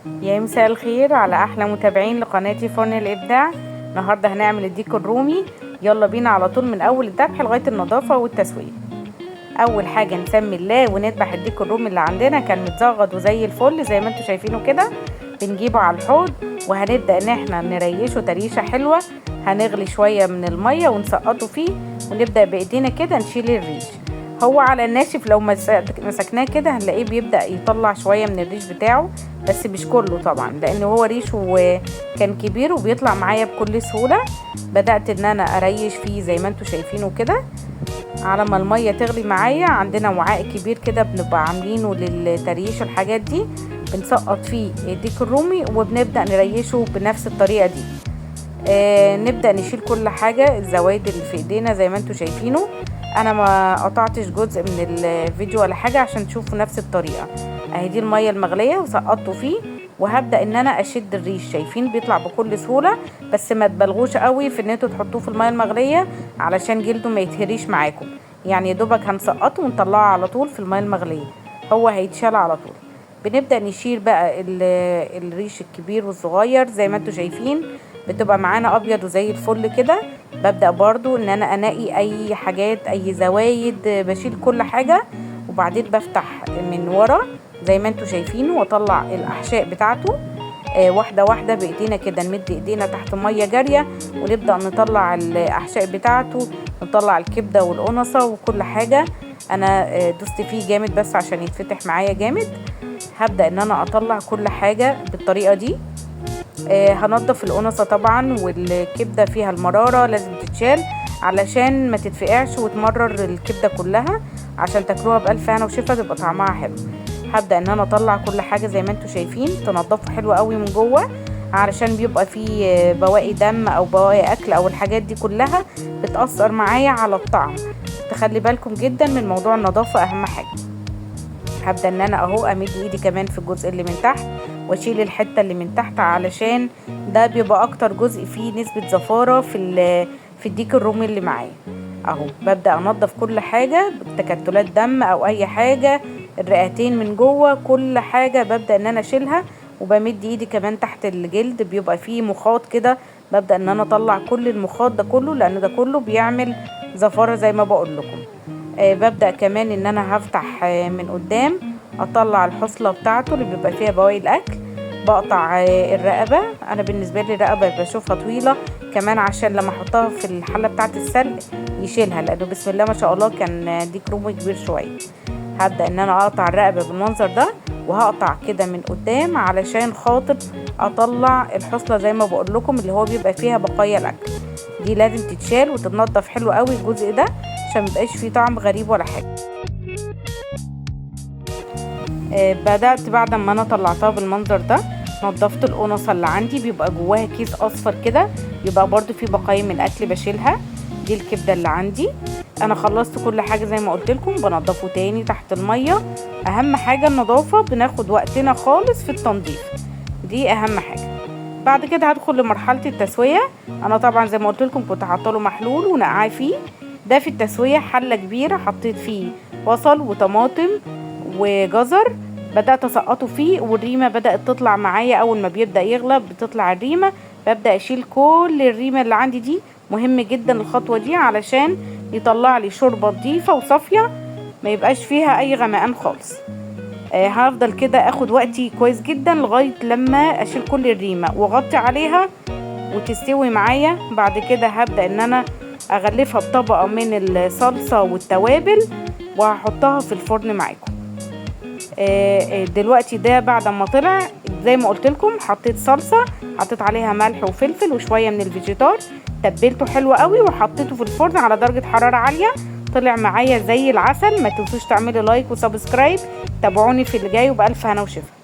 يا مساء الخير على احلى متابعين لقناتي فرن الابداع. النهارده هنعمل الديك الرومي. يلا بينا على طول من اول الذبح لغايه النظافه والتسويه. اول حاجه نسمي الله ونذبح الديك الرومي اللي عندنا. كان متزغط وزي الفل زي ما انتم شايفينه كده. بنجيبه على الحوض وهنبدا ان احنا نريشه تريشه حلوه. هنغلي شويه من الميه ونسقطه فيه ونبدا بايدينا كده نشيل الريش. هو على الناشف لو مسكناه كده هنلاقيه بيبدأ يطلع شوية من الريش بتاعه، بس مش كله طبعا لان هو ريشه كان كبير وبيطلع معايا بكل سهولة. بدأت ان انا اريش فيه زي ما انتوا شايفينه كده. على ما المية تغلي معايا عندنا وعاء كبير كده بنبقى عاملينه للتريش الحاجات دي. بنسقط فيه الديك الرومي وبنبدأ نريشه بنفس الطريقة دي. نبدأ نشيل كل حاجة الزوايد اللي في ايدينا زي ما انتوا شايفينه. انا ما قطعتش جزء من الفيديو ولا حاجة عشان تشوفوا نفس الطريقة. اهي دي المية المغلية وسقطته فيه وهبدأ ان انا اشد الريش. شايفين بيطلع بكل سهولة، بس ما تبالغوش قوي في ان انتوا تحطوه في المية المغلية علشان جلده ما يتهريش معاكم. يعني دوبك هنسقطه ونطلعه على طول في المية المغلية، هو هيتشال على طول. بنبدأ نشيل بقى الريش الكبير والصغير زي ما انتوا شايفين. بتبقى معانا ابيض وزي الفل كده. ببدأ برضو ان انا انقي اي حاجات اي زوايد، بشيل كل حاجة وبعدين بفتح من ورا زي ما انتوا شايفين واطلع الاحشاء بتاعته. واحدة واحدة بايدينا كده، نمد ايدينا تحت مية جارية ونبدأ نطلع الاحشاء بتاعته، نطلع الكبدة والقنصة وكل حاجة. انا دوست فيه جامد بس عشان يتفتح معايا جامد. هبدأ ان انا اطلع كل حاجة بالطريقة دي. هنضف القنصة طبعا، والكبدة فيها المرارة لازم تتشال علشان ما تتفقعش وتمرر الكبدة كلها، عشان تاكلوها بألف هنا وشفا تبقى طعمها حلو. هبدأ ان انا اطلع كل حاجة زي ما انتوا شايفين. تنضفوا حلو قوي من جوه علشان بيبقى فيه بواقي دم او بواقي اكل او الحاجات دي كلها بتأثر معايا على الطعم. تخلي بالكم جدا من موضوع النظافة، اهم حاجة. هبدأ ان انا اهو امد ايدي كمان في الجزء اللي من تحت واشيل الحته اللي من تحت علشان ده بيبقى اكتر جزء فيه نسبه زفاره في الديك الرومي اللي معايا. اهو ببدا انضف كل حاجه، تكتلات دم او اي حاجه، الرئتين من جوه كل حاجه ببدا ان انا اشيلها. وبمد ايدي كمان تحت الجلد بيبقى فيه مخاط كده، ببدا ان انا اطلع كل المخاط ده كله لان ده كله بيعمل زفاره زي ما بقول لكم. ببدأ كمان ان انا هفتح من قدام اطلع الحصلة بتاعته اللي بيبقى فيها بواقي الاكل. بقطع الرقبة. انا بالنسبة لي الرقبة بشوفها طويلة كمان عشان لما احطها في الحلة بتاعة السلق يشيلها، لانه بسم الله ما شاء الله كان ديك رومي كبير شوية. هبدأ ان انا اقطع الرقبة بالمنظر ده وهقطع كده من قدام علشان خاطر اطلع الحصلة زي ما بقول لكم اللي هو بيبقى فيها بقايا الاكل. دي لازم تتشال وتتنضف حلو قوي الجزء ده عشان ميبقاش فيه طعم غريب ولا حاجه. بدأت بعد ما انا طلعتها بالمنظر ده نضفت القنصه اللي عندي. بيبقى جواها كيس اصفر كده، بيبقى برضو فيه بقايا من الاكل بشيلها. دي الكبده اللي عندي. انا خلصت كل حاجه زي ما قلت لكم. بنضفه تاني تحت الميه. اهم حاجه النظافه، بناخد وقتنا خالص في التنظيف، دي اهم حاجه. بعد كده هدخل لمرحله التسويه. انا طبعا زي ما قلت لكم كنت حاطه له محلول ونقعاه فيه. ده في التسويه حله كبيره حطيت فيه بصل وطماطم وجزر. بدأت اسقطه فيه والريمه بدأت تطلع معايا. اول ما بيبدأ يغلب بتطلع الريمه. ببدأ اشيل كل الريمه اللي عندي دي. مهم جدا الخطوه دي علشان يطلع لي شوربه نظيفه وصافيه ما يبقاش فيها اي غمقان خالص. هفضل كده اخد وقتي كويس جدا لغايه لما اشيل كل الريمه واغطي عليها وتستوي معايا. بعد كده هبدأ ان انا اغلفها بطبقة من الصلصة والتوابل وهحطها في الفرن معاكم. دلوقتي ده بعد ما طلع زي ما قلت لكم حطيت صلصة، حطيت عليها ملح وفلفل وشوية من الفيجيتار، تبلته حلو قوي وحطيته في الفرن على درجة حرارة عالية. طلع معايا زي العسل. ما تنسوش تعملوا لايك وسبسكرايب. تابعوني في اللي جاي وبألف هنا وشفا.